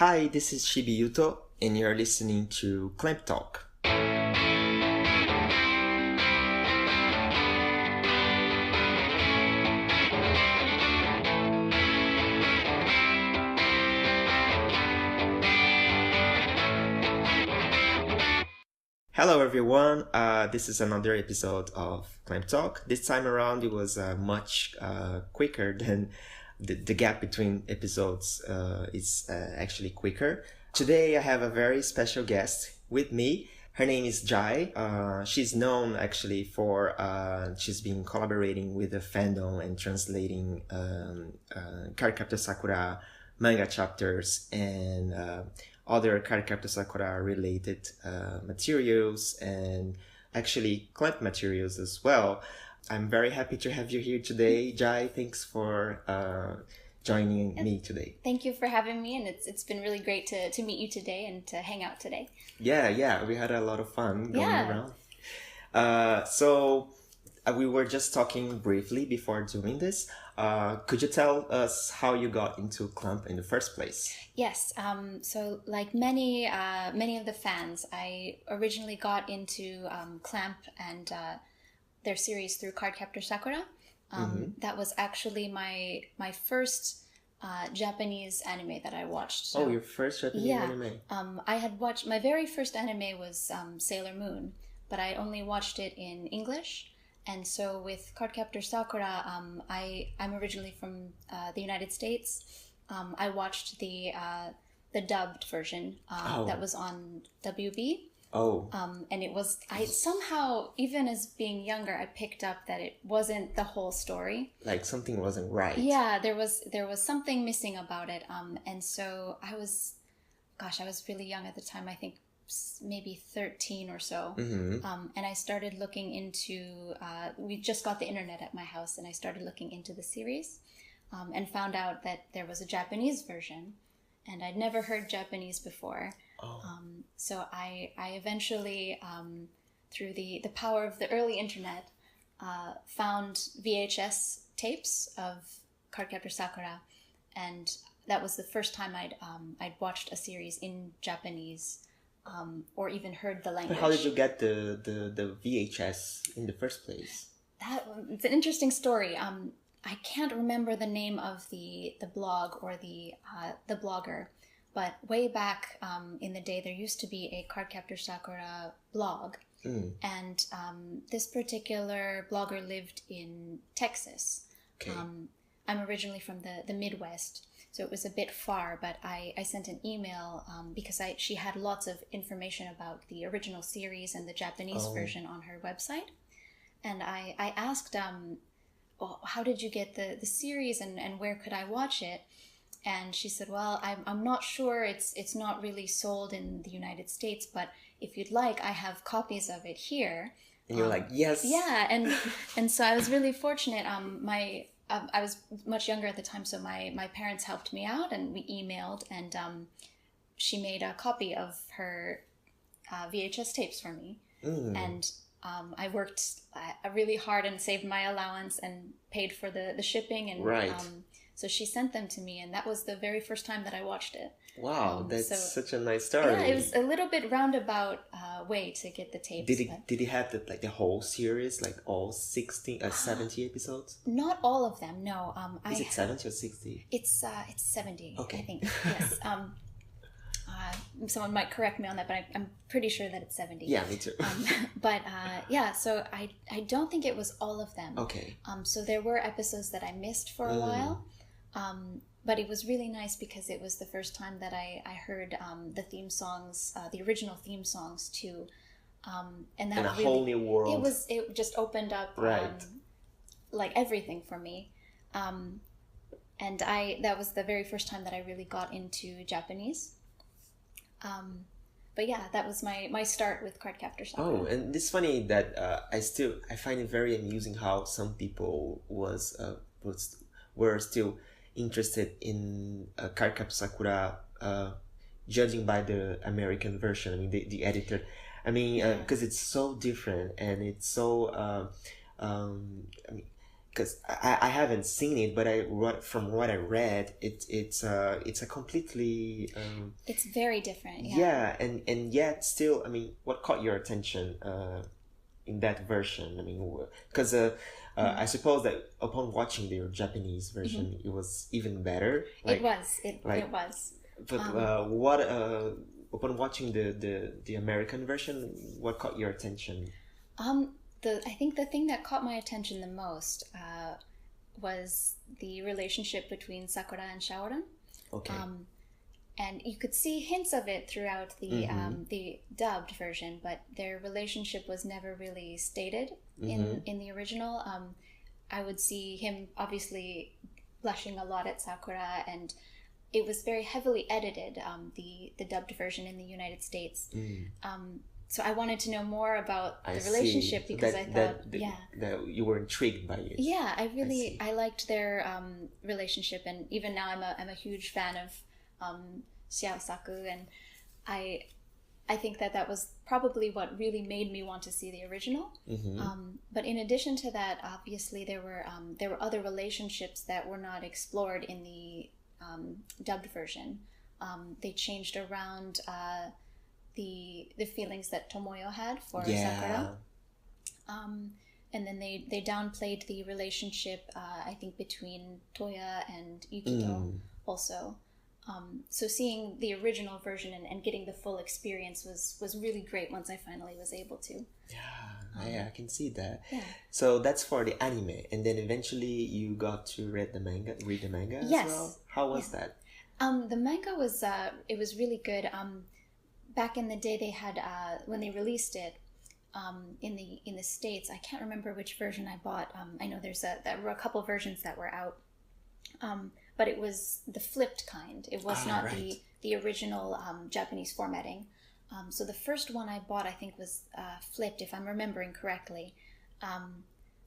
Hi, this is Shibiyuto, and you're listening to Clamp Talk. Hello everyone, this is another episode of Clamp Talk. This time around it was much quicker than the gap between episodes is actually quicker. Today I have a very special guest with me. Her name is Jai. She's known actually for, she's been collaborating with the fandom and translating Card Captor Sakura manga chapters and other Card Captor Sakura related materials and actually clamp materials as well. I'm very happy to have you here today, Jai. Thanks for joining me today. Thank you for having me, and it's been really great to meet you today and to hang out today. Yeah, we had a lot of fun going around. So we were just talking briefly before doing this. Could you tell us how you got into clamp in the first place? Yes. So like many of the fans, I originally got into clamp and their series through Card Captor Sakura. That was actually my first Japanese anime that I watched. So, your first Japanese anime? I had watched, my very first anime was Sailor Moon, but I only watched it in English. And so with Card Captor Sakura, I'm originally from the United States. I watched the dubbed version that was on WB. And it was, I somehow, even as being younger, I picked up that it wasn't the whole story. Like something wasn't right. Yeah, there was something missing about it. And so I was really young at the time, I think maybe 13 or so. And I started looking into, we just got the internet at my house, and I started looking into the series and found out that there was a Japanese version. And I'd never heard Japanese before. So I eventually, through the power of the early internet, found VHS tapes of Card Captor Sakura, and that was the first time I'd watched a series in Japanese, or even heard the language. But how did you get the VHS in the first place? It's an interesting story. I can't remember the name of the blog or the blogger, but way back in the day, there used to be a Card Captor Sakura blog, and this particular blogger lived in Texas. Okay. I'm originally from the Midwest, so it was a bit far, but I sent an email because she had lots of information about the original series and the Japanese version on her website, and I asked, well, how did you get the series and where could I watch it? And she said, well, I'm not sure, it's not really sold in the United States, but if you'd like, I have copies of it here. And you're like, yes. Yeah, and so I was really fortunate. I was much younger at the time, so my parents helped me out, and we emailed, and she made a copy of her VHS tapes for me. And I worked really hard and saved my allowance and paid for the shipping, and so she sent them to me, and that was the very first time that I watched it. Wow, that's such a nice story. Yeah, it was a little bit roundabout way to get the tapes. Did it have the whole series, like all 70 episodes? Not all of them, no. Is it 70 or 60? It's 70, okay. I think. Yes. Someone might correct me on that, but I'm pretty sure that it's 70. Yeah, me too. But so I don't think it was all of them. Okay. So there were episodes that I missed for a while. But it was really nice because it was the first time that I heard the theme songs, the original theme songs too. And that in a whole new world. It just opened up like everything for me. And that was the very first time that I really got into Japanese. But yeah, that was my start with Card Captor Sakura. And it's funny that I find it very amusing how some people were still interested in Card Captor Sakura, judging by the American version. I mean, the editor. I mean, because it's so different and it's so. I mean, because I haven't seen it, but from what I read, it's a completely it's very different. yeah, and yet still, I mean, what caught your attention in that version? I mean, because I suppose that upon watching the Japanese version, it was even better. It was. It was. But upon watching the American version, what caught your attention? I think the thing that caught my attention the most was the relationship between Sakura and Shaoran. Okay. And you could see hints of it throughout the dubbed version, but their relationship was never really stated in the original. I would see him obviously blushing a lot at Sakura, and it was very heavily edited, the dubbed version in the United States. So I wanted to know more about the relationship because I thought, that you were intrigued by it. Yeah, I liked their relationship, and even now I'm a huge fan of Xiao Saku, and I think that was probably what really made me want to see the original. But in addition to that, obviously there were other relationships that were not explored in the dubbed version. They changed around the feelings that Tomoyo had for Sakura. And then they downplayed the relationship, I think, between Toya and Yukito also. So seeing the original version and getting the full experience was really great once I finally was able to. Yeah, I can see that. Yeah. So that's for the anime, and then eventually you got to read the manga yes. as well? How was that? The manga was it was really good. Back in the day, they had when they released it in the States. I can't remember which version I bought. I know there were a couple versions that were out, but it was the flipped kind. It was not right. the original Japanese formatting. So the first one I bought, I think, was flipped, if I'm remembering correctly.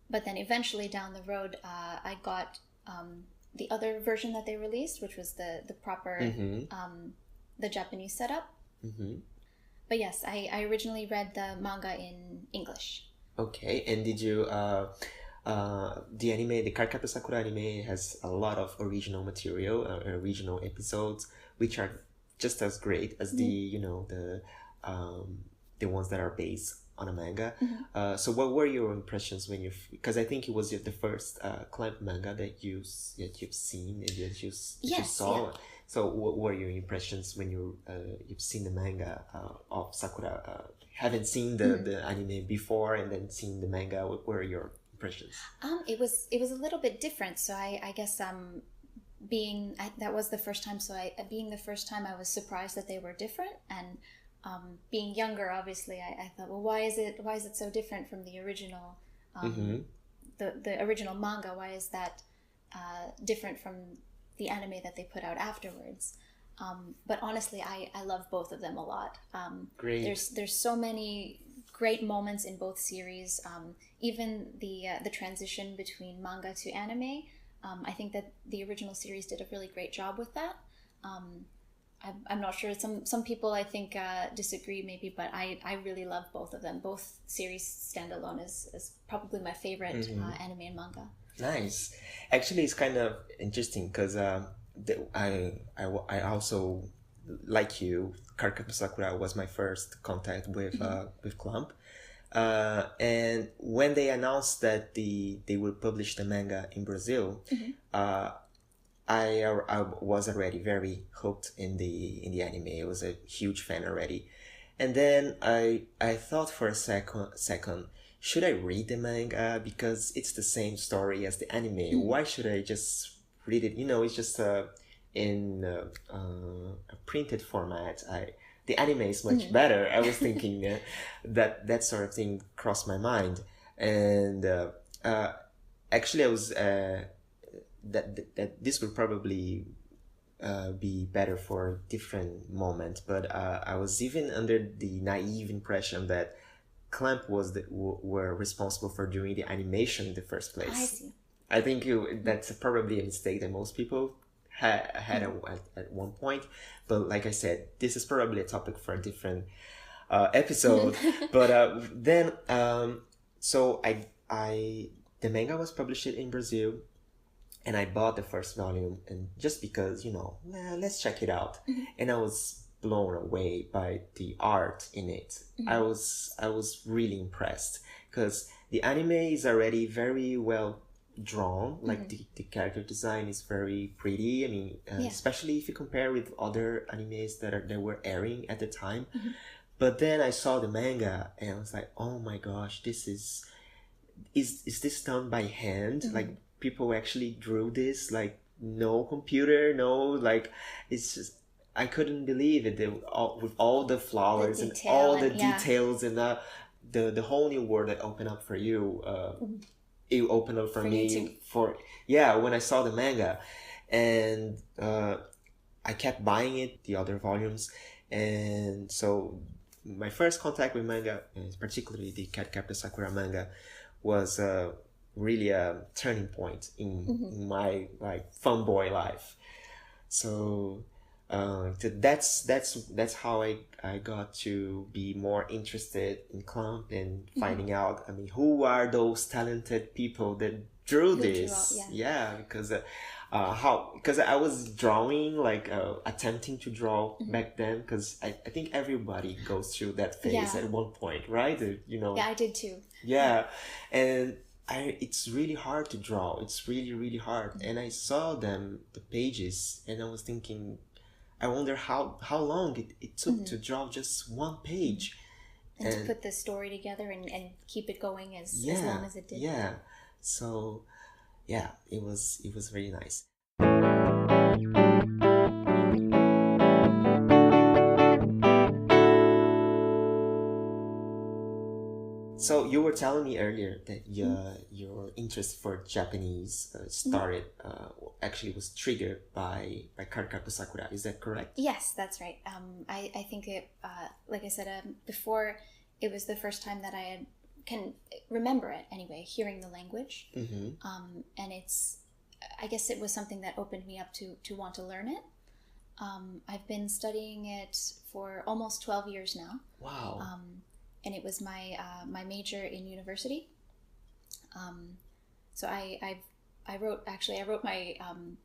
But then eventually down the road, I got the other version that they released, which was the proper the Japanese setup. But yes, I originally read the manga in English. Okay, and did you the anime, the Card Captor Sakura anime has a lot of original material, original episodes, which are just as great as the ones that are based on a manga. So what were your impressions when because I think it was the first Clamp manga that you've seen and that you saw. Yeah. So what were your impressions when you've seen the manga of Sakura? Haven't seen the anime before and then seen the manga. What were your impressions? It was a little bit different. So I guess that was the first time. So being the first time, I was surprised that they were different. And being younger, obviously, I thought, well, why is it so different from the original the original manga? Why is that different from the anime that they put out afterwards? But honestly, I love both of them a lot. Great. There's so many great moments in both series. Even the transition between manga to anime. I think that the original series did a really great job with that. I'm not sure. Some people, I think, disagree maybe, but I really love both of them. Both series stand alone as probably my favorite anime and manga. Nice. Actually, it's kind of interesting because I also, like you, Card Captor Sakura was my first contact with Clamp. And when they announced that they would publish the manga in Brazil, I was already very hooked in the anime. I was a huge fan already. And then I thought for a second, should I read the manga? Because it's the same story as the anime. Why should I just read it? It's just in a printed format. The anime is much better. I was thinking that sort of thing crossed my mind. And actually I was... that this would probably be better for a different moment, but I was even under the naive impression that Clamp were responsible for doing the animation in the first place. I see. I think that's probably a mistake that most people had at one point, but like I said, this is probably a topic for a different episode. But then so I the manga was published in Brazil, and I bought the first volume, and just because, let's check it out. And I was blown away by the art in it. I was really impressed because the anime is already very well drawn. Like the character design is very pretty. I mean, especially if you compare with other animes that were airing at the time. But then I saw the manga and I was like, oh my gosh, this is this done by hand? Like, people actually drew this, like, no computer, no, like, it's just, I couldn't believe it. With all the flowers and all the details and the whole new world that opened up for you. It opened up for me when I saw the manga, and I kept buying it, the other volumes, and so my first contact with manga, particularly the Card Captor Sakura manga, was really a turning point in my, like, fanboy life. So that's how I got to be more interested in Clamp and finding out, I mean, who are those talented people that drew this? Because because I was drawing, like, attempting to draw back then, because I think everybody goes through that phase at one point, right? I did too. And it's really hard to draw. It's really, really hard. And I saw the pages, and I was thinking, I wonder how long it took to draw just one page. And to put the story together and keep it going as long as it did. Yeah. So, it was very nice. So you were telling me earlier that your interest for Japanese started, actually was triggered by Card Captor Sakura. Is that correct? Yes, that's right. I think it, like I said before, it was the first time that I can remember it anyway, hearing the language. And I guess it was something that opened me up to want to learn it. I've been studying it for almost 12 years now. Wow. And it was my my major in university. So I wrote my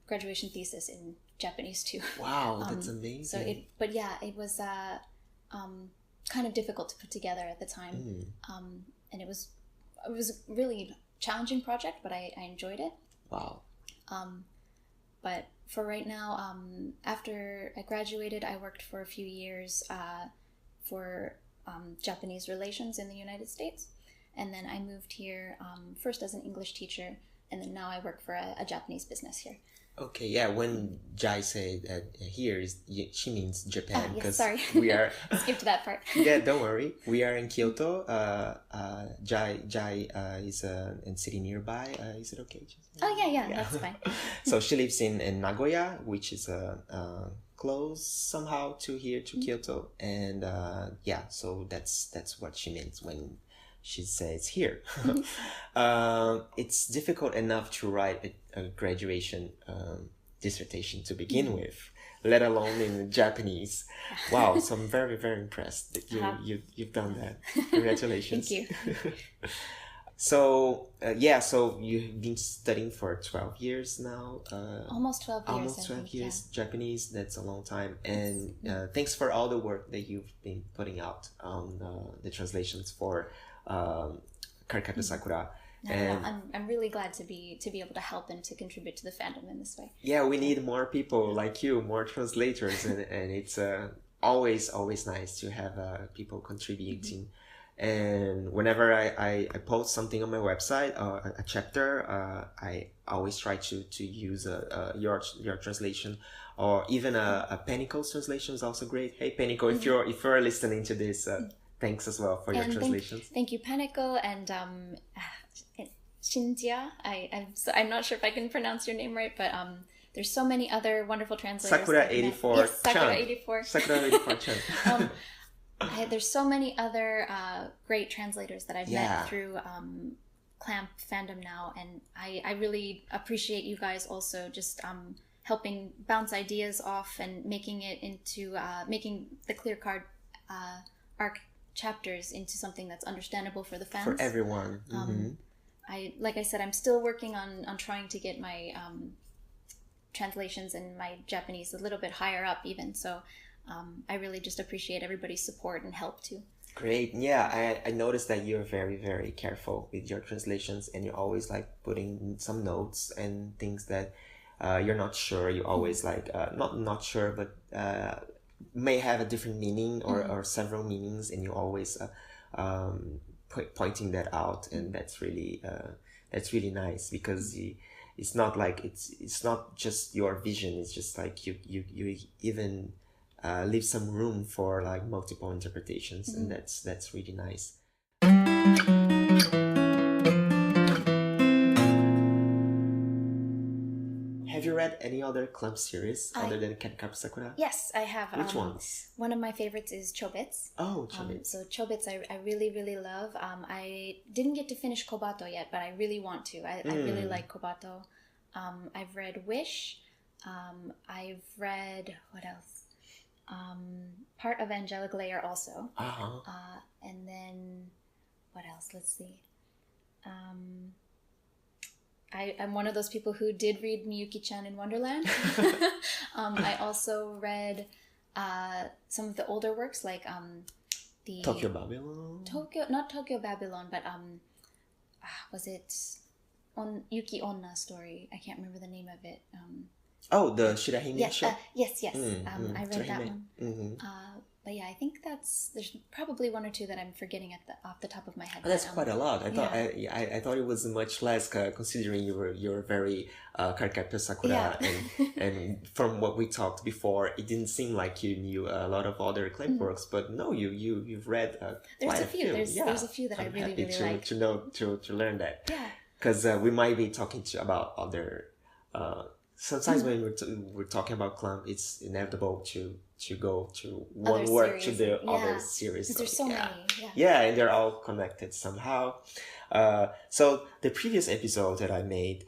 graduation thesis in Japanese too. Wow, that's amazing. So it was kind of difficult to put together at the time, and it was a really challenging project, but I enjoyed it. Wow. But for right now, after I graduated, I worked for a few years for Japanese relations in the United States, and then I moved here first as an English teacher, and then now I work for a Japanese business here. Okay, yeah. When Jai said here, she means Japan, because sorry, we are skipped that part. Yeah, don't worry. We are in Kyoto. Jai is in city nearby. Is it okay? Oh yeah, that's fine. So she lives in Nagoya, which is close somehow to here, to Kyoto, and so that's what she means when she says here. It's difficult enough to write a graduation dissertation to begin with, let alone in Japanese. Wow, so I'm very, very impressed that you've done that. Congratulations. Thank you. So you've been studying for 12 years now. Almost 12 years. Almost 12 years. Japanese, that's a long time. And thanks for all the work that you've been putting out on the translations for Card Captor Sakura. I'm really glad to be able to help and to contribute to the fandom in this way. Yeah, we need more people like you, more translators, and it's always nice to have people contributing. And whenever I post something on my website, a chapter, I always try to use your translation, or even a Pennyco's translation is also great. Hey Pennyco, if you're listening to this, thanks as well for your translations. Thank you, Pennyco, and Shinjia. I'm not sure if I can pronounce your name right, but there's so many other wonderful translators. Sakura 84 Yes, Sakura Chan. 84. Sakura 84 Chan. There's so many other great translators that I've met through Clamp fandom now, and I really appreciate you guys also just helping bounce ideas off and making it into making the clear card arc chapters into something that's understandable for the fans. For everyone. like I said, I'm still working on trying to get my translations and my Japanese a little bit higher up even. So I really just appreciate everybody's support and help too. Great. Yeah, I noticed that you're very, very careful with your translations, and you're always like putting some notes and things that you're not sure. You always like not sure, but may have a different meaning or several meanings, and you always pointing that out, and that's really nice, because it's not like it's not just your vision. It's just like you even leave some room for like multiple interpretations, and that's really nice. Have you read any other Clamp series other than Card Captor Sakura? Yes, I have. Which ones? One of my favorites is Chobits. Oh, Chobits. So Chobits I really, really love. I didn't get to finish Kobato yet, but I really want to. I really like Kobato. I've read Wish. I've read, what else? Part of Angelic Layer also. And then, what else? Let's see. I'm one of those people who did read Miyuki-chan in Wonderland. I also read some of the older works, like the Tokyo Babylon. Not Tokyo Babylon, but was it Yuki Onna story? I can't remember the name of it. Oh, the Shirahime show? Yes. I read that one. But yeah, I think there's probably one or two that I'm forgetting off the top of my head. Oh, that's quite a lot. I thought it was much less, considering you're very Card Captor Sakura, and from what we talked before, it didn't seem like you knew a lot of other Clamp works. But no, you've read there's quite a few. There's a few that I really like. To know to learn that. Yeah. Because we might be talking about other. Sometimes when we're talking about Clamp, it's inevitable to go to one Other work series. to the other series. Because there's so many. Yeah, and they're all connected somehow. So the previous episode that I made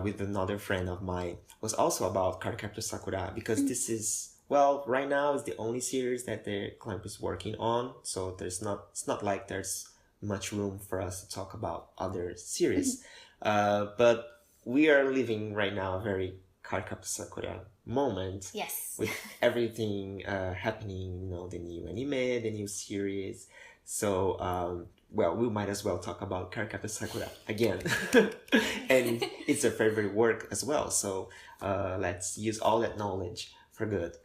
with another friend of mine was also about Card Captor Sakura, because this is, well, right now is the only series that the Clamp is working on. So it's not like there's much room for us to talk about other series. But we are living right now a very Card Captor Sakura moment. Yes. With everything happening, the new anime, the new series. So, we might as well talk about Card Captor Sakura again. And it's a favorite work as well. So, let's use all that knowledge for good.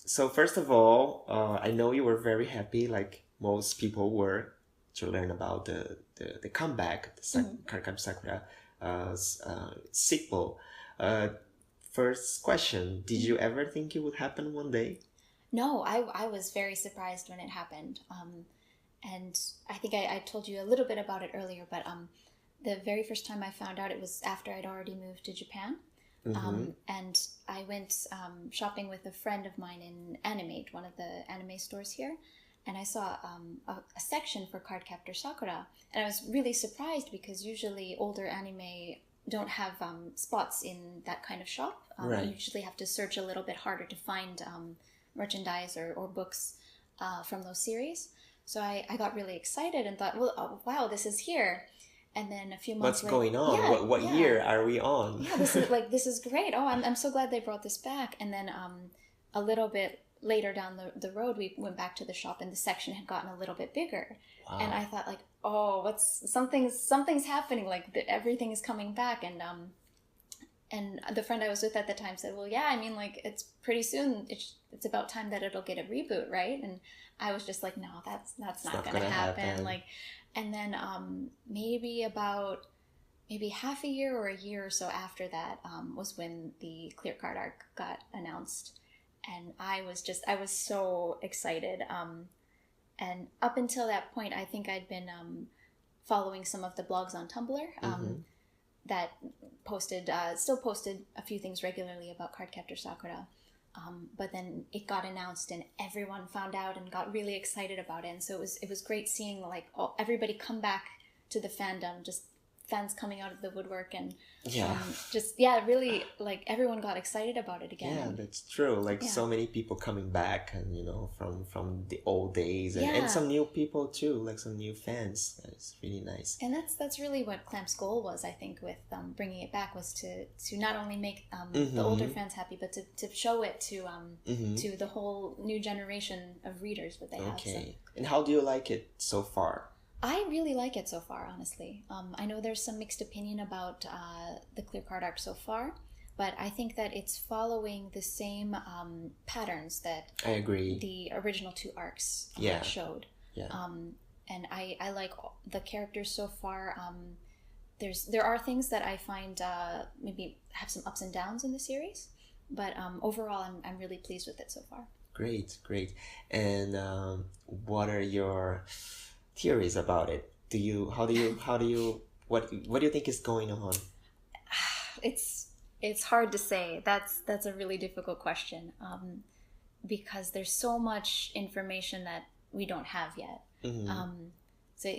So first of all, I know you were very happy, like most people were, to learn about the comeback, the Card Captor Sakura sequel. First question, did you ever think it would happen one day? No, I was very surprised when it happened. And I think I told you a little bit about it earlier, but the very first time I found out, it was after I'd already moved to Japan. And I went shopping with a friend of mine in Animate, one of the anime stores here. And I saw a section for Card Captor Sakura. And I was really surprised, because usually older anime don't have spots in that kind of shop. Right. You usually have to search a little bit harder to find merchandise or books from those series. So I got really excited and thought, well, oh, wow, this is here. And then a few months later... What's going on? What year are we on? Yeah, this is great. Oh, I'm so glad they brought this back. And then a little bit later down the road, we went back to the shop, and the section had gotten a little bit bigger. Wow. And I thought, like, oh, something's happening, like everything is coming back. And the friend I was with at the time said, well, yeah, I mean, like, it's pretty soon, it's about time that it'll get a reboot, right? And I was just like, no, that's not gonna happen. Like, and then maybe half a year or a year or so after that was when the Clear Card arc got announced. And I was so excited. And up until that point, I think I'd been following some of the blogs on Tumblr that still posted a few things regularly about Card Captor Sakura. But then it got announced, and everyone found out and got really excited about it. And so it was great seeing, like, everybody come back to the fandom just fans coming out of the woodwork and Yeah. Really like everyone got excited about it again. Yeah, that's true. Like so many people coming back, and from the old days, and some new people too, like some new fans. It's really nice. And that's really what Clamp's goal was, I think, with bringing it back, was to not only make the older fans happy, but to show it to to the whole new generation of readers what they have. Okay. So. And how do you like it so far? I really like it so far, honestly. I know there's some mixed opinion about the clear card arc so far, but I think that it's following the same patterns that I agree. The original 2 arcs showed. Yeah. And I like the characters so far. There are things that I find maybe have some ups and downs in the series, but overall I'm really pleased with it so far. Great. And what are your theories about it? What do you think is going on? It's hard to say. That's a really difficult question, because there's so much information that we don't have yet. So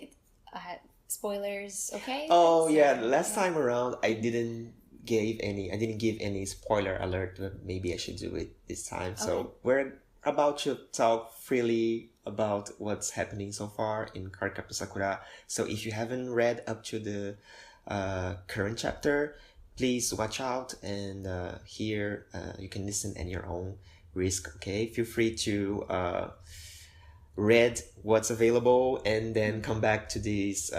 spoilers, okay? Oh yeah, last time around I didn't give any spoiler alert, but maybe I should do it this time. Okay. So we're about to talk freely about what's happening so far in Card Captor Sakura. So if you haven't read up to the current chapter, please watch out, and here you can listen at your own risk. Okay, feel free to read what's available and then come back to this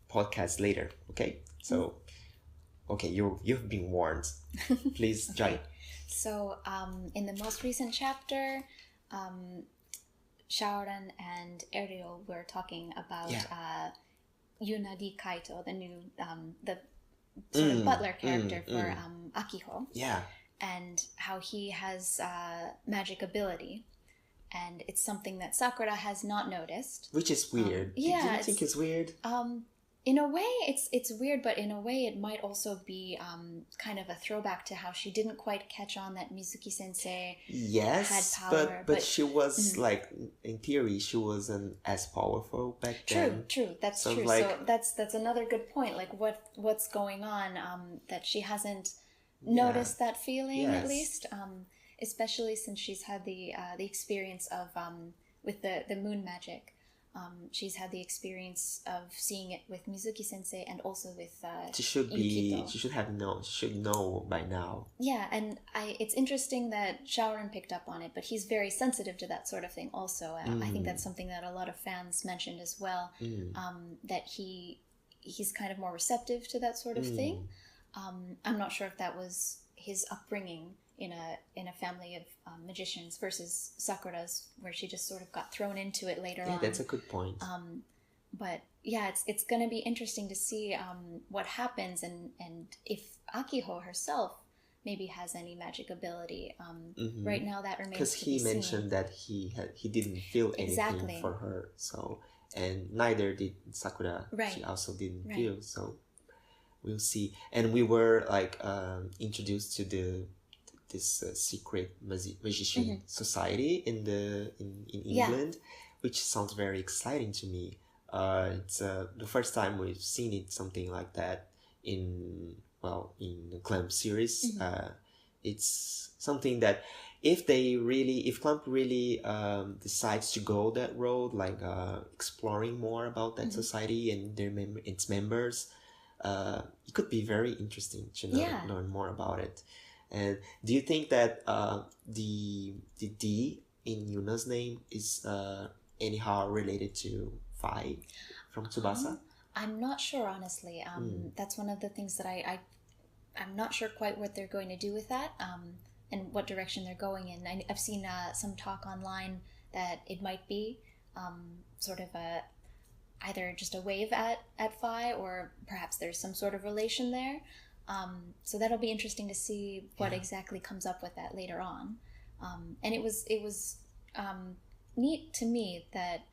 podcast later. Okay, so okay, you've been warned. Please join. So in the most recent chapter, Shaoran and Ariel were talking about Yunadi Kaito, the new the sort of butler character for Akiho. Yeah. And how he has magic ability. And it's something that Sakura has not noticed. Which is weird. Do you think it's weird? In a way, it's weird, but in a way it might also be kind of a throwback to how she didn't quite catch on that Mizuki Sensei had power. But she was like, in theory, she wasn't as powerful back then. True. That's true. Like, so that's another good point. Like what's going on that she hasn't noticed that feeling, at least. Especially since she's had the experience of with the moon magic. She's had the experience of seeing it with Mizuki Sensei and also with Yukito. She should know by now. Yeah, and it's interesting that Shaoran picked up on it, but he's very sensitive to that sort of thing also. I think that's something that a lot of fans mentioned as well, that he's kind of more receptive to that sort of thing. I'm not sure if that was his upbringing in a family of magicians versus Sakura's, where she just sort of got thrown into it later on. Yeah, that's a good point. But yeah, it's going to be interesting to see what happens, and if Akiho herself maybe has any magic ability. Right now that remains because he mentioned that he didn't feel anything for her, so, and neither did Sakura. Right. She also didn't feel, so we'll see. And we were like introduced to this secret magician society in England, which sounds very exciting to me. It's the first time we've seen it, something like that in the Clamp series. It's something that if Clamp really decides to go that road, like exploring more about that society and its members, it could be very interesting to learn more about it. And do you think that the D in Yuna's name is anyhow related to Phi from Tsubasa? I'm not sure, honestly. That's one of the things that I'm not sure quite what they're going to do with that, and what direction they're going in. I've seen some talk online that it might be sort of either just a wave at Phi, or perhaps there's some sort of relation there. So that'll be interesting to see what exactly comes up with that later on. And it was neat to me that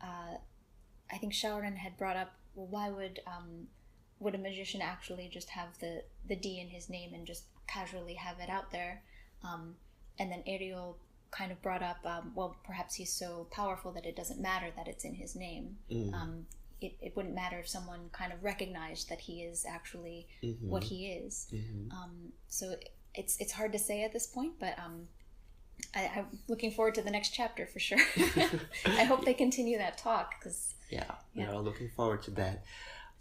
I think Shaoran had brought up, well, why would a magician actually just have the D in his name and just casually have it out there? And then Ariel kind of brought up, well, perhaps he's so powerful that it doesn't matter that it's in his name. it wouldn't matter if someone kind of recognized that he is actually what he is. So it's hard to say at this point, but I'm looking forward to the next chapter for sure. I hope they continue that talk, because we're all looking forward to that.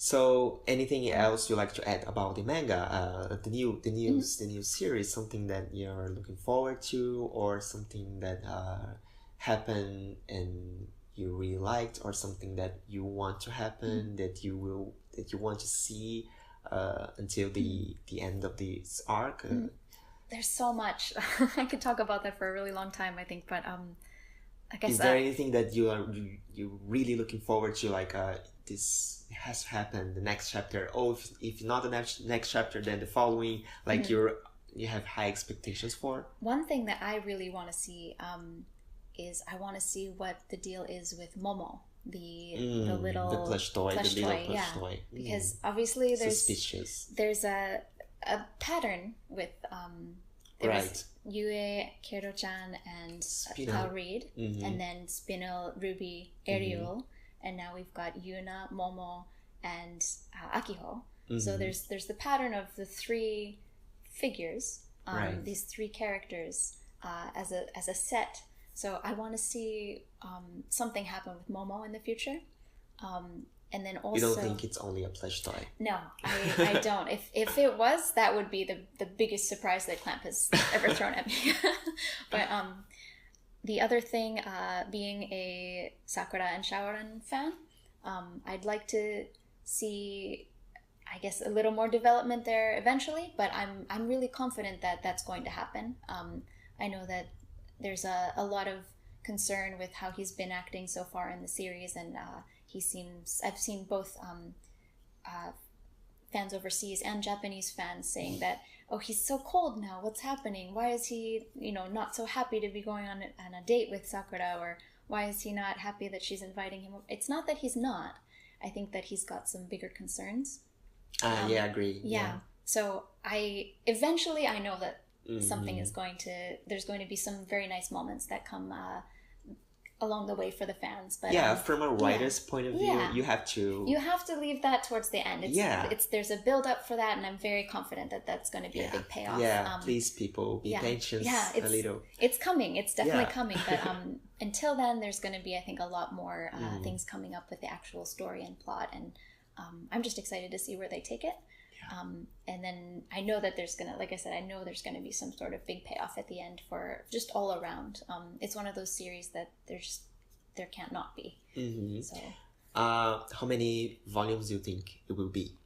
So, anything else you like to add about the manga, the new series? Something that you're looking forward to, or something that happened and you really liked, or something that you want to happen that you want to see until the end of this arc? There's so much. I could talk about that for a really long time, I think, but I guess. Is there anything that you're really looking forward to, like this has to happen the next chapter? Oh, if not the next chapter, then the following. Like you have high expectations for. One thing that I really want to see is I want to see what the deal is with Momo, the little plush toy, toy. Because obviously suspicious. There's a pattern with there was Yue, Kero-chan, and Pal Reed, and then Spinel, Ruby, Ariel, and now we've got Yuna, Momo, and Akiho. So there's the pattern of the three figures, these three characters as a set. So I want to see something happen with Momo in the future. And then also, you don't think it's only a plush toy? No, I don't. If it was, that would be the biggest surprise that Clamp has ever thrown at me. But the other thing, being a Sakura and Shaoran fan, I'd like to see, I guess, a little more development there eventually. But I'm really confident that that's going to happen. I know that there's a lot of concern with how he's been acting so far in the series, and I've seen both fans overseas and Japanese fans saying that, oh, he's so cold now, what's happening? Why is he, not so happy to be going on a date with Sakura? Or why is he not happy that she's inviting him? It's not that he's not. I think that he's got some bigger concerns. I agree. Yeah. So I know that something is there's going to be some very nice moments that come along the way for the fans. But from a writer's point of view, you have to leave that towards the end. There's a build up for that, and I'm very confident that that's going to be a big payoff. Please, people, be patient a little. It's coming. It's definitely coming. But until then, there's going to be, I think, a lot more things coming up with the actual story and plot, and I'm just excited to see where they take it. And then I know that there's gonna, like I said, be some sort of big payoff at the end for just all around. It's one of those series that there can't not be. So, how many volumes do you think it will be?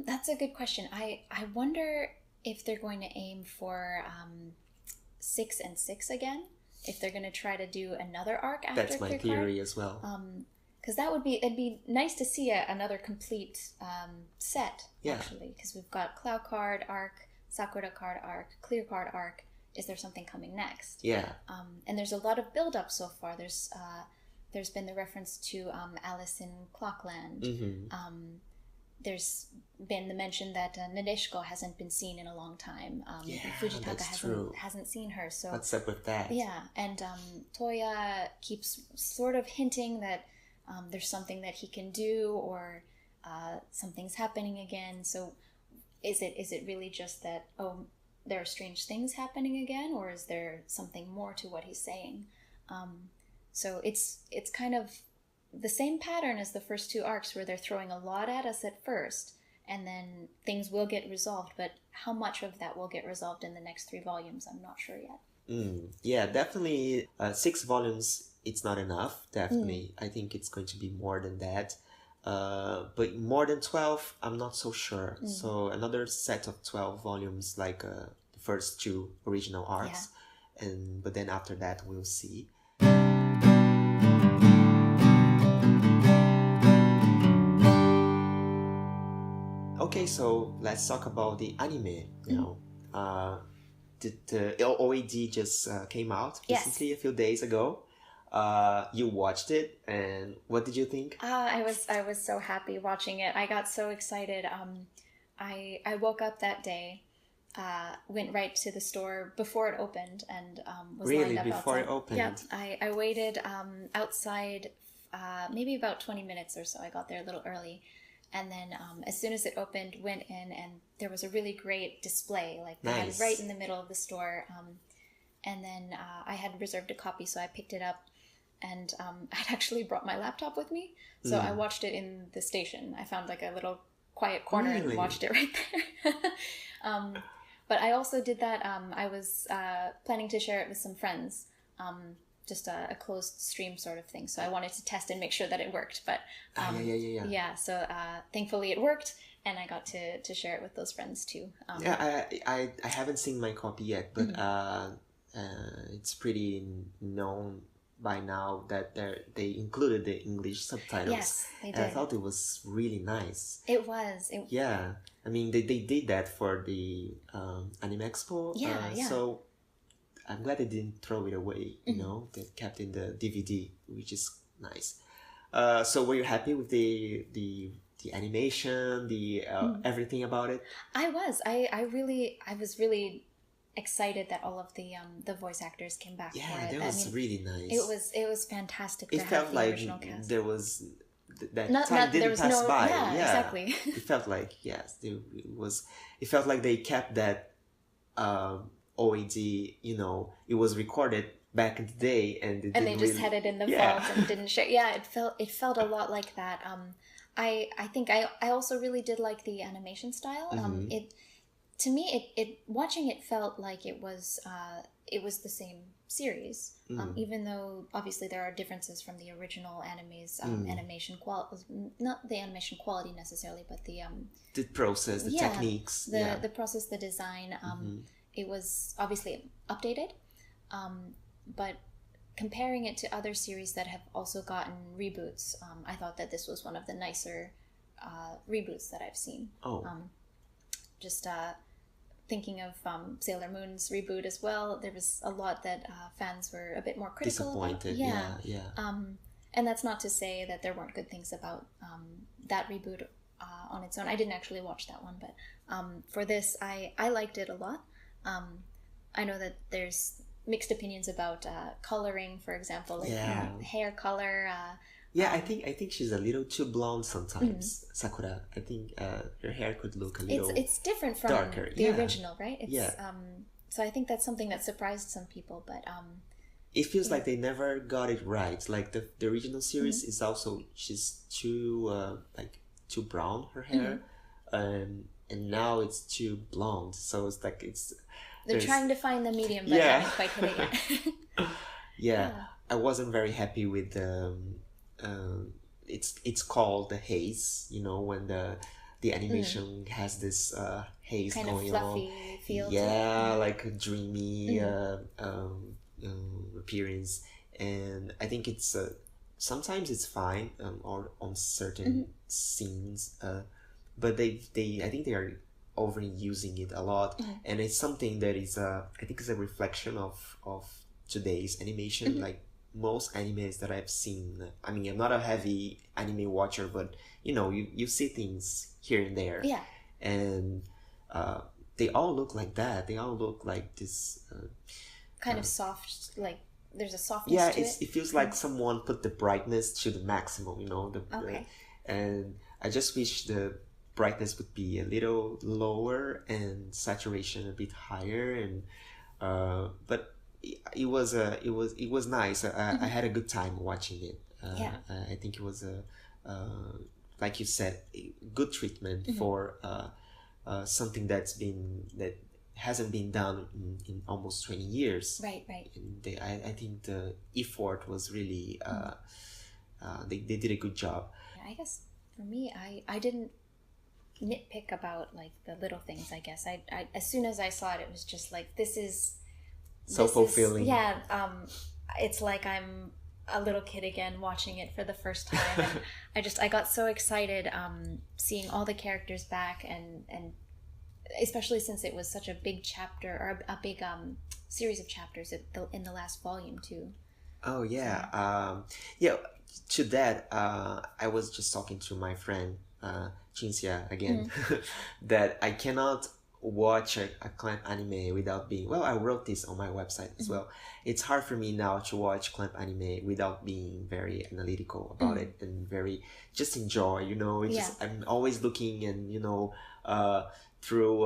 That's a good question. I wonder if they're going to aim for 6 and 6 again. If they're going to try to do another arc after. That's my theory as well. Because it'd be nice to see another complete set, actually. Because we've got Cloud Card arc, Sakura Card arc, Clear Card arc. Is there something coming next? Yeah. And there's a lot of build-up so far. There's been the reference to Alice in Clockland. There's been the mention that Nadeshiko hasn't been seen in a long time. Fujitaka hasn't seen her. So what's up with that? Yeah, and Toya keeps sort of hinting that there's something that he can do, or something's happening again. So is it really just that, there are strange things happening again, or is there something more to what he's saying? So it's kind of the same pattern as the first two arcs, where they're throwing a lot at us at first, and then things will get resolved. But how much of that will get resolved in the next 3 volumes, I'm not sure yet. Yeah, definitely 6 volumes, it's not enough, definitely. I think it's going to be more than that. But more than 12, I'm not so sure. So another set of 12 volumes, like the first 2 original arcs. But then after that, we'll see. Okay, so let's talk about the anime now. The OAD just came out recently, a few days ago. You watched it, and what did you think? I was so happy watching it. I got so excited. I woke up that day, went right to the store before it opened, and was lined up outside. It opened? Yeah, I waited outside maybe about 20 minutes or so. I got there a little early. And then as soon as it opened, went in, and there was a really great display, like they had right in the middle of the store. And then I had reserved a copy, so I picked it up, and I'd actually brought my laptop with me. So I watched it in the station. I found like a little quiet corner and watched it right there. But I also did that. I was planning to share it with some friends. Just a closed stream sort of thing. So I wanted to test and make sure that it worked. But yeah. So thankfully it worked, and I got to share it with those friends too. I haven't seen my copy yet, but it's pretty known by now that they included the English subtitles. Yes, they did. And I thought it was really nice. It was. Yeah. I mean, they did that for the Anime Expo. Yeah. So I'm glad they didn't throw it away, you know, they kept in the DVD, which is nice. So were you happy with the animation, everything about it? I was. I was really excited that all of the voice actors came back for it. That was really nice. It was fantastic. It to felt have the like original cast. there was that not, time didn't there was pass by. Yeah, exactly. It felt like it felt like they kept that OAD. You know, it was recorded back in the day, and they just had it in the vault and didn't share. Yeah, it felt a lot like that. I think I also really did like the animation style. It to me it watching it felt like it was the same series, even though obviously there are differences from the original anime's animation quality, not the animation quality necessarily, but the process, the techniques, the process, the design. It was obviously updated, but comparing it to other series that have also gotten reboots, I thought that this was one of the nicer reboots that I've seen. Thinking of Sailor Moon's reboot as well, there was a lot that fans were a bit more critical disappointed about. And that's not to say that there weren't good things about that reboot on its own. I didn't actually watch that one, but for this, I liked it a lot. I know that there's mixed opinions about coloring, for example, like hair color. I think she's a little too blonde sometimes. Sakura, I think her hair could look a little it's different from darker. The original, right? So I think that's something that surprised some people, but it feels like they never got it right. Like the original series is also, she's too too brown, her hair, and now it's too blonde. So it's like they're trying to find the medium, but haven't quite hit it yet. I wasn't very happy with it's called the haze, you know, when the animation has this haze kind going of fluffy on. feel. Like a dreamy appearance, and I think it's sometimes it's fine or on certain scenes, but I think they are overusing it a lot, and it's something that is I think is a reflection of today's animation. Like most animes that I've seen, I mean, I'm not a heavy anime watcher, but you know, you see things here and there, and they all look like that. They all look like this kind of soft, like there's a softness to it. It feels like someone put the brightness to the maximum, you know. And I just wish the brightness would be a little lower and saturation a bit higher, and but it was nice. I had a good time watching it. I think it was like you said, a good treatment for something that hasn't been done in almost 20 years. Right. And I think the effort was really they did a good job. I guess for me, I didn't nitpick about like the little things. I guess I as soon as I saw it, it was just like, this is fulfilling. It's like I'm a little kid again watching it for the first time. And I got so excited seeing all the characters back, and especially since it was such a big chapter, or a big series of chapters in the last volume too. To that, I was just talking to my friend Cinzia again, that I cannot watch a clamp anime without being, well, I wrote this on my website as well. It's hard for me now to watch clamp anime without being very analytical about it and very just enjoy, you know. It's just, I'm always looking and, you know, through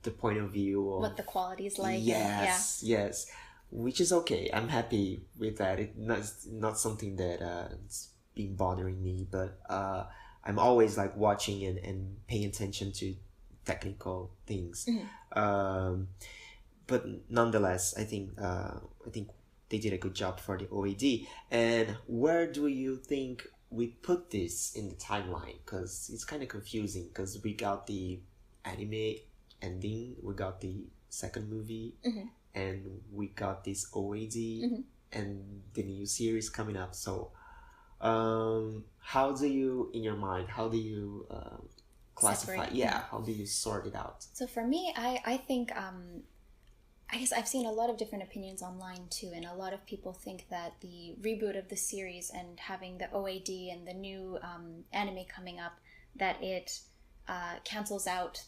the point of view of what the quality is like. Yes, which is okay. I'm happy with that. It's not something that it's been bothering me, but I'm always like watching and paying attention to technical things. But nonetheless, I think they did a good job for the OAD. And where do you think we put this in the timeline? Because it's kind of confusing, because we got the anime ending, we got the second movie, and we got this OAD and the new series coming up. So how do you, in your mind, how do you classify? How do you sort it out? So for me, I think I guess I've seen a lot of different opinions online too, and a lot of people think that the reboot of the series and having the OAD and the new anime coming up, that it cancels out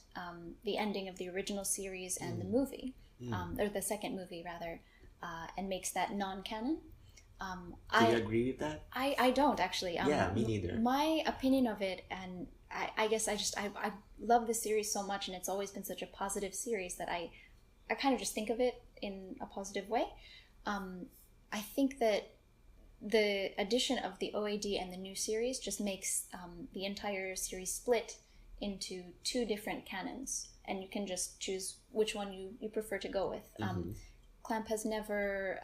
the ending of the original series and the movie, or the second movie rather, and makes that non-canon. Do you agree with that? I don't actually. Me neither. My opinion of it, and I guess I love the series so much, and it's always been such a positive series that I kind of just think of it in a positive way. I think that the addition of the OAD and the new series just makes the entire series split into two different canons, and you can just choose which one you prefer to go with. Clamp has never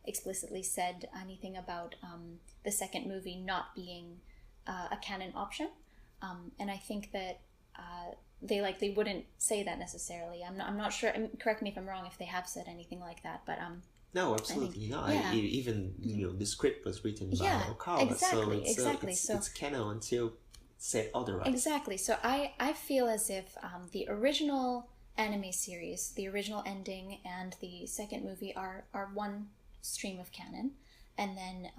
explicitly said anything about the second movie not being a canon option, and I think that they wouldn't say that necessarily. I'm not sure. Correct me if I'm wrong if they have said anything like that, but no, absolutely not. Even the script was written by Okawa, exactly. So it's canon until said otherwise. Exactly. So I feel as if the original anime series, the original ending, and the second movie are one stream of canon, and then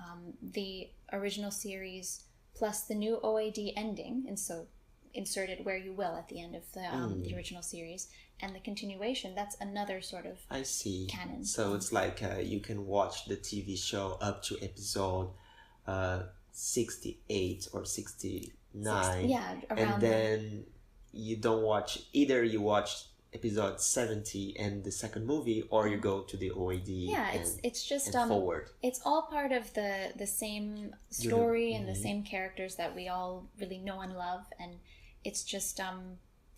the original series plus the new OAD ending, and so inserted where you will at the end of the original series, and the continuation, that's another sort of canon. So it's like you can watch the TV show up to episode 68 or 69, and then you don't watch, either you watch episode 70 and the second movie, or you go to the OAD it's just forward. It's all part of the same story and the same characters that we all really know and love, and it's just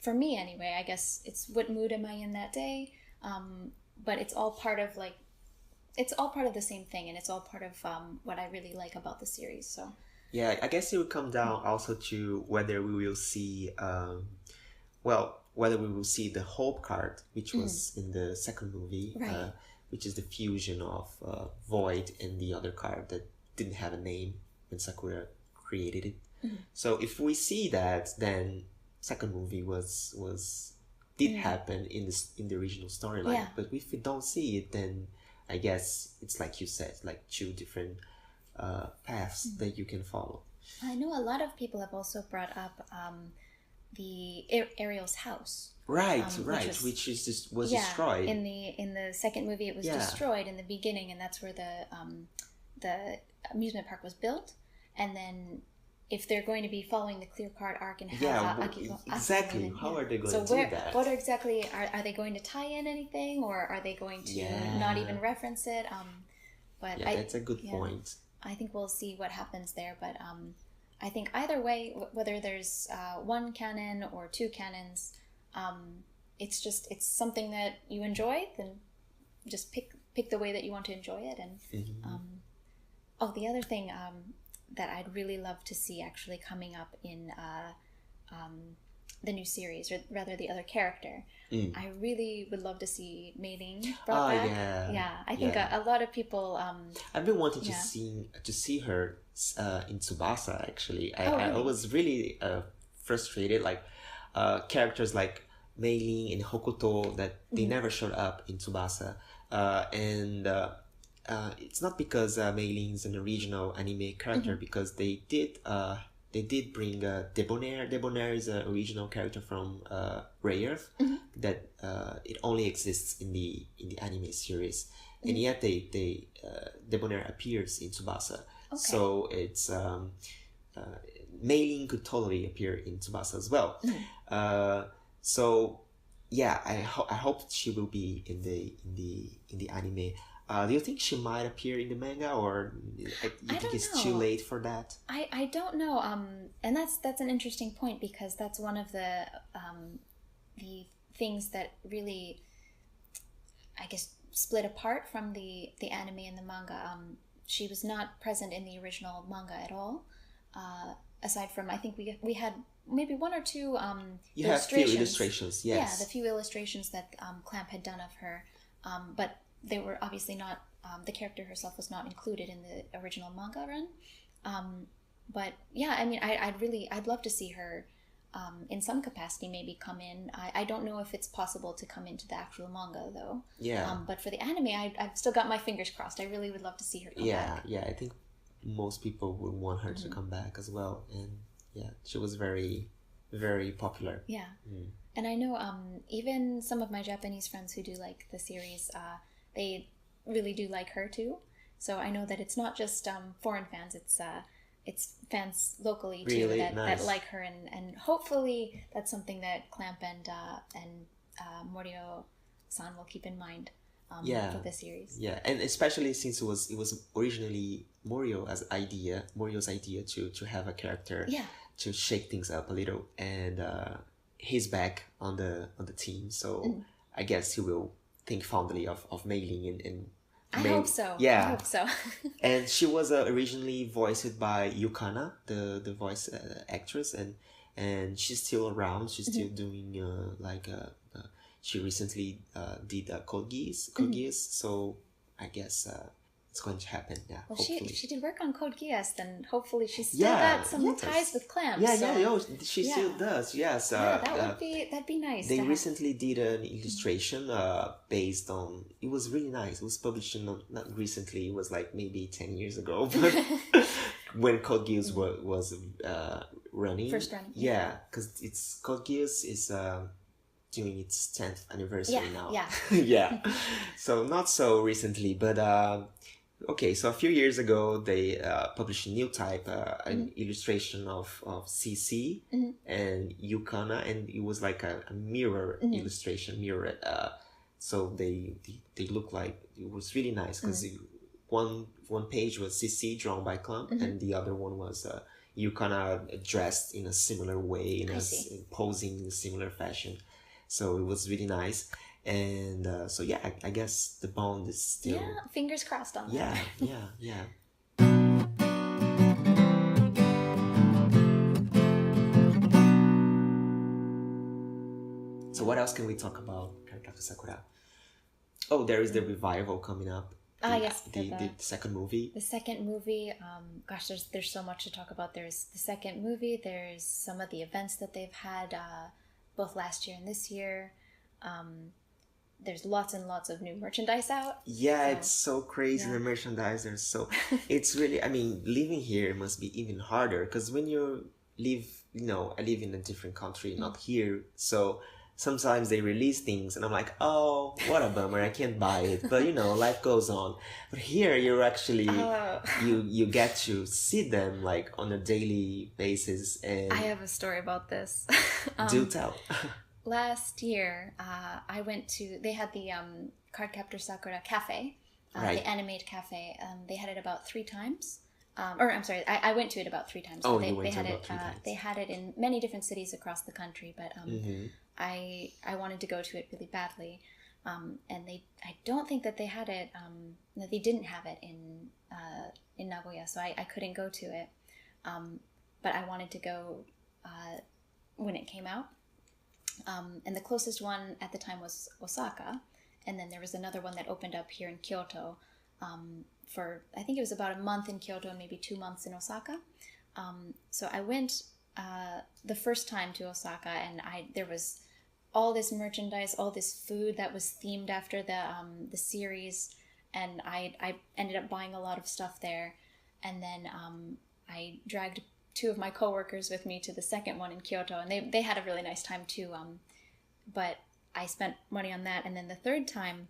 for me anyway, I guess it's what mood am I in that day, but it's all part of the same thing, and it's all part of what I really like about the series. So yeah, I guess it would come down also to whether we will see whether we will see the Hope card, which was in the second movie, right. Which is the fusion of Void and the other card that didn't have a name when Sakura created it. So if we see that, then second movie did happen in the original storyline. But if we don't see it, then I guess it's like you said, like two different paths that you can follow. I know a lot of people have also brought up the Ariel's house. Right, which was destroyed. In the second movie, it was destroyed in the beginning, and that's where the amusement park was built. And then, if they're going to be following the clear card arc and have exactly, how are they going to do that? What exactly are they going to tie in anything, or are they going to not even reference it? But that's a good point. I think we'll see what happens there, but I think either way, whether there's one canon or two canons, it's something that you enjoy, then just pick the way that you want to enjoy it. And the other thing that I'd really love to see actually coming up in the new series, or rather the other character, I really would love to see Meiling brought back. I think a lot of people I've been wanting to see her in Tsubasa. Actually, I was really frustrated, like characters like Meiling and Hokuto, that they never showed up in Tsubasa, and it's not because Meiling is an original anime character, because they they did bring Debonair. Debonair is an original character from Ray Earth that it only exists in the anime series, and yet they Debonair appears in Tsubasa. Okay. So it's Meiling could totally appear in Tsubasa as well. So yeah, I hope she will be in the anime. Do you think she might appear in the manga, or you think it's too late for that? I don't know. And that's an interesting point, because that's one of the things that really, I guess, split apart from the anime and the manga. She was not present in the original manga at all. Aside from, I think we had maybe one or two you have few illustrations. Yes. Yeah, the few illustrations that Clamp had done of her, but they were obviously not, the character herself was not included in the original manga run. But yeah, I mean, I'd love to see her in some capacity maybe come in. I don't know if it's possible to come into the actual manga though. Yeah. But for the anime, I've still got my fingers crossed. I really would love to see her come back. Yeah, I think most people would want her to come back as well. And yeah, she was very, very popular. Yeah. And I know even some of my Japanese friends who do like the series, they really do like her too. So I know that it's not just foreign fans, it's fans locally too that like her, and hopefully that's something that Clamp and Morio-san will keep in mind for the series. Yeah, and especially since it was originally Morio's idea to have a character to shake things up a little, and he's back on the team, so I guess he will think fondly of Meiling and I hope so. Yeah, I hope so. And she was originally voiced by Yukana, the voice actress, and she's still around. She's still doing she recently did Code Geass, so I guess it's going to happen. Yeah, well, hopefully. she did work on Code Geass, then hopefully she's still got some ties with Clamp. She still does. Yes, that'd be nice. They recently did an illustration based on. It was really nice. It was published not recently. It was like maybe 10 years ago, but when Code Geass was running. First running. Yeah, because it's Code Geass is doing its 10th anniversary now. Yeah. Yeah. So not so recently, but okay, so a few years ago they published a new type, an illustration of CC and Yukana, and it was like a mirror illustration, mirrored. So they look like it was really nice, because one page was CC drawn by Clamp, and the other one was Yukana dressed in a similar way, posing in a similar fashion. So it was really nice. And so yeah, I guess the bond is still... Yeah, fingers crossed on that. Yeah. So what else can we talk about Card Captor Sakura? Oh, there is the revival coming up. Yes. The second movie. The second movie, gosh, there's so much to talk about. There's the second movie, there's some of the events that they've had both last year and this year. There's lots and lots of new merchandise out. Yeah, it's so crazy, the merchandise. It's really, I mean, living here must be even harder, because when you live, I live in a different country, not here, so sometimes they release things and I'm like, oh, what a bummer, I can't buy it, but life goes on. But here you're actually you get to see them like on a daily basis. And I have a story about this. Do tell. Last year, I went to, they had the Card Captor Sakura cafe, the animate cafe. They had it about 3 times. I went to it about 3 times. Oh, they, you went they to had about 3 times. They had it in many different cities across the country, but I wanted to go to it really badly. And I don't think that they had it, that they didn't have it in Nagoya, so I couldn't go to it. But I wanted to go when it came out. And the closest one at the time was Osaka, and then there was another one that opened up here in Kyoto for, I think it was about a month in Kyoto and maybe 2 months in Osaka. So I went the first time to Osaka, and there was all this merchandise, all this food that was themed after the series, and I ended up buying a lot of stuff there. And then I dragged two of my coworkers with me to the second one in Kyoto, and they had a really nice time too. But I spent money on that, and then the third time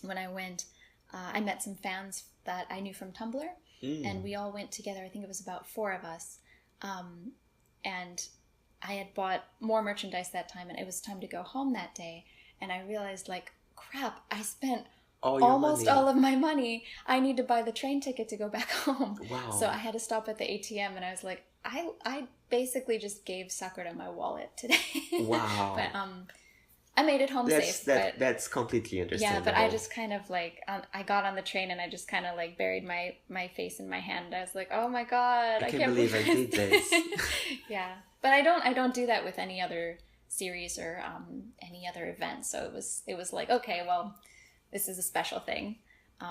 when I went, I met some fans that I knew from Tumblr, and we all went together. I think it was about 4 of us, and I had bought more merchandise that time, and it was time to go home that day, and I realized, like, crap, I spent almost all of my money. I need to buy the train ticket to go back home. Wow. So I had to stop at the ATM, and I was like, I basically just gave Sakura my wallet today. Wow. But I made it home safe. That's completely understandable. Yeah, but I just kind of like, I got on the train and I just kind of like buried my face in my hand. I was like, oh my God, I can't believe I did this. Yeah, but I don't do that with any other series or any other event. So it was like, okay, well, this is a special thing.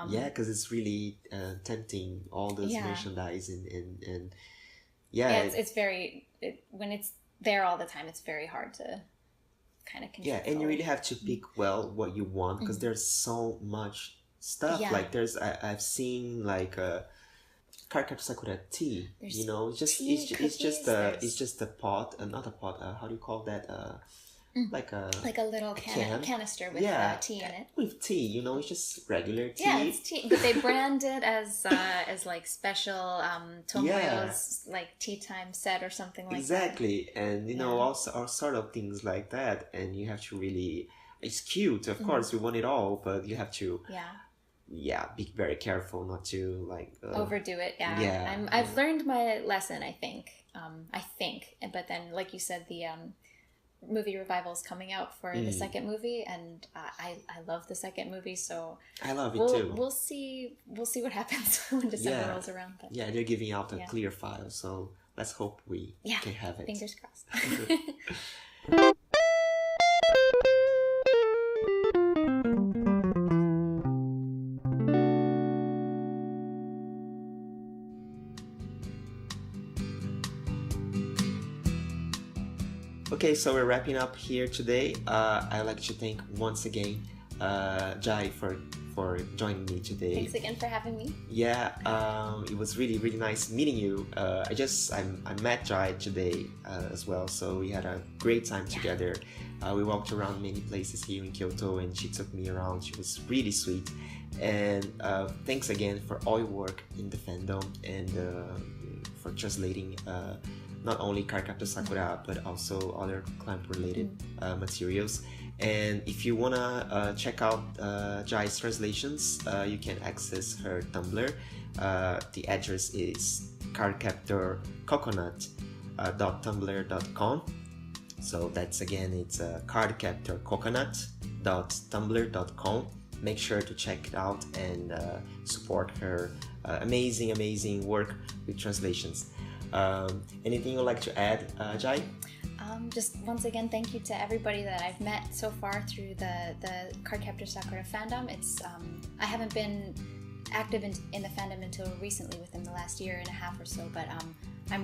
Yeah, because it's really tempting, all this merchandise and it's very, when it's there all the time, it's very hard to kind of control. Yeah, and you really have to pick well what you want, because there's so much stuff. Yeah. Like I've seen like Card Captor Sakura tea. There's you know, it's just a pot, not a pot. How do you call that? Like a little canister with tea in it. With tea, you know, it's just regular tea. Yeah, it's tea, but they brand it as like special Tomoyo's like tea time set or something like that. Exactly, and you know, all sort of things like that, and you have to really. It's cute, of course. We want it all, but you have to. Be very careful not to like overdo it. I've learned my lesson. I think, but then, like you said, the movie revival is coming out for the second movie, and I love the second movie, so I love it too. We'll see what happens when December rolls around. But they're giving out a clear file, so let's hope we can have it. Fingers crossed. Okay, so we're wrapping up here today. I'd like to thank once again Jai for joining me today. Thanks again for having me. Yeah, it was really, really nice meeting you. I met Jai today as well, so we had a great time together. We walked around many places here in Kyoto, and she took me around. She was really sweet. And thanks again for all your work in the fandom and for translating not only Card Captor Sakura, but also other clamp-related materials. And if you wanna check out Jai's translations, you can access her Tumblr. The address is cardcaptorcoconut.tumblr.com. So that's again, it's cardcaptorcoconut.tumblr.com. Make sure to check it out and support her amazing work with translations. Anything you'd like to add, Jai? Just once again, thank you to everybody that I've met so far through the Card Captor Sakura fandom. It's I haven't been active in the fandom until recently, within the last year and a half or so, but I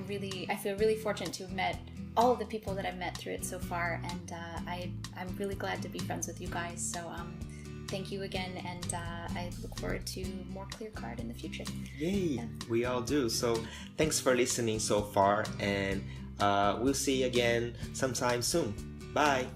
feel really fortunate to have met all of the people that I've met through it so far, and I'm really glad to be friends with you guys. So thank you again, and I look forward to more Clear Card in the future. Yay! Yeah. We all do. So thanks for listening so far, and we'll see you again sometime soon. Bye!